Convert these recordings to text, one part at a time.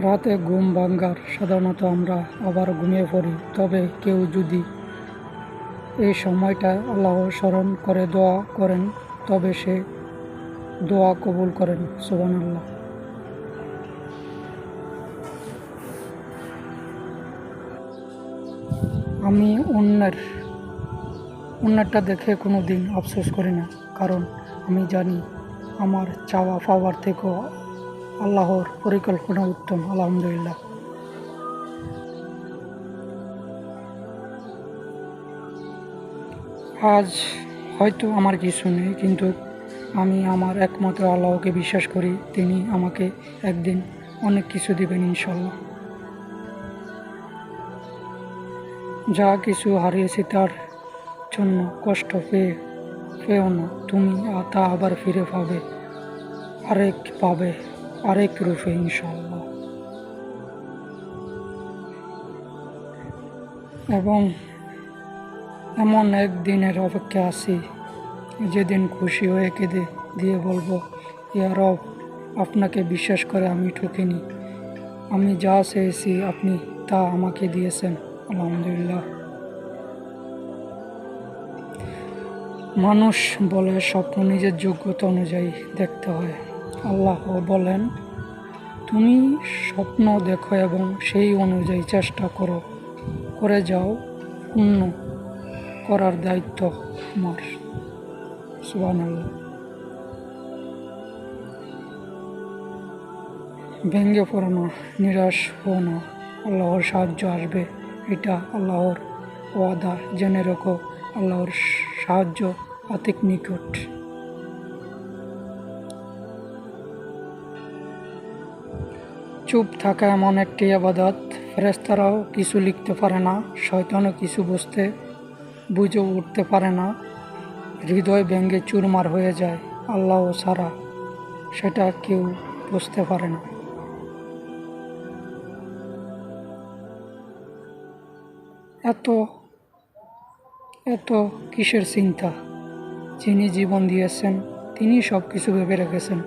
রাতে ঘুম ভাঙার সাধারণত আমরা আবার ঘুমিয়ে পড়ি, তবে কেউ যদি এই সময়টা আল্লাহর স্মরণ করে দোয়া করেন তবে সে দোয়া কবুল করেন। সুবহানাল্লাহ। আমি অন্যেরটা দেখে কোনো দিন আফসোস করি না, কারণ আমি জানি আমার চাওয়া পাওয়ার থেকেও আল্লাহর পরিকল্পনা উত্তম। আলহামদুলিল্লাহ। আজ হয়তো আমার কিছু নেই, কিন্তু আমি আমার একমাত্র আল্লাহকে বিশ্বাস করি। তিনি আমাকে একদিন অনেক কিছু দিবেন ইনশাল্লাহ। যা কিছু হারিয়েছি তার জন্য কষ্ট পেও না, তুমি তা আবার ফিরে পাবে আরেক রূপে ইনশাল্লাহ। এবং এমন এক দিনের অপেক্ষা আছি যেদিন খুশি হয়ে কেঁদে দিয়ে বলবো, ইয়া রব, আপনাকে বিশ্বাস করে আমি ঠকিনি। আমি যা চেয়েছি আপনি তা আমাকে দিয়েছেন। আলহামদুলিল্লাহ। মানুষ বলে স্বপ্ন নিজের যোগ্যতা অনুযায়ী দেখতে হয়। আল্লাহ বলেন, তুমি স্বপ্ন দেখো এবং সেই অনুযায়ী চেষ্টা করে যাও, পূর্ণ করার দায়িত্ব আমার। সুবহানাল্লাহ। ভেঙে পড়ো না, নিরাশ হও না, আল্লাহর সাহায্য আসবে, এটা আল্লাহর ওয়াদা। জেনে রেখো, আল্লাহর সাহায্য অতি নিকট। চুপ থাকা এমন একটি ইবাদত, ফেরেশতারাও কিছু লিখতে পারে না, শয়তানও কিছু বুঝে উঠতে পারে না। হৃদয় ভেঙে চুরমার হয়ে যায়, আল্লাহ ছাড়া সেটা কেউ বুঝতে পারে না। এত কিসের চিন্তা? যিনি জীবন দিয়েছেন তিনি সব কিছু ভেবে রেখেছেন।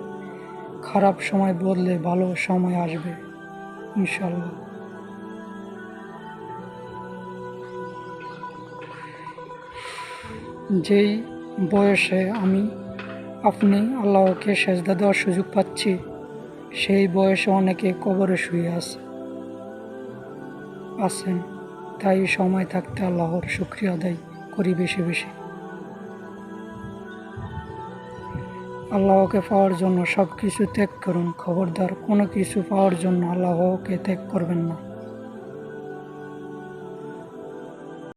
খারাপ সময় বদলে ভালো সময় আসবে ইনশাল্লাহ। যেই বয়সে আপনি আল্লাহকে সেজদা দেওয়ার সুযোগ পাচ্ছি, সেই বয়সে অনেকে কবরে শুয়ে আছেন। তাই সময় থাকতে আল্লাহর শুকরিয়া আদায় করি বেশি বেশি। আল্লাহকে পাওয়ার জন্য সব কিছু ত্যাগ করুন। খবরদার, কোনো কিছু পাওয়ার জন্য আল্লাহকে ত্যাগ করবেন না।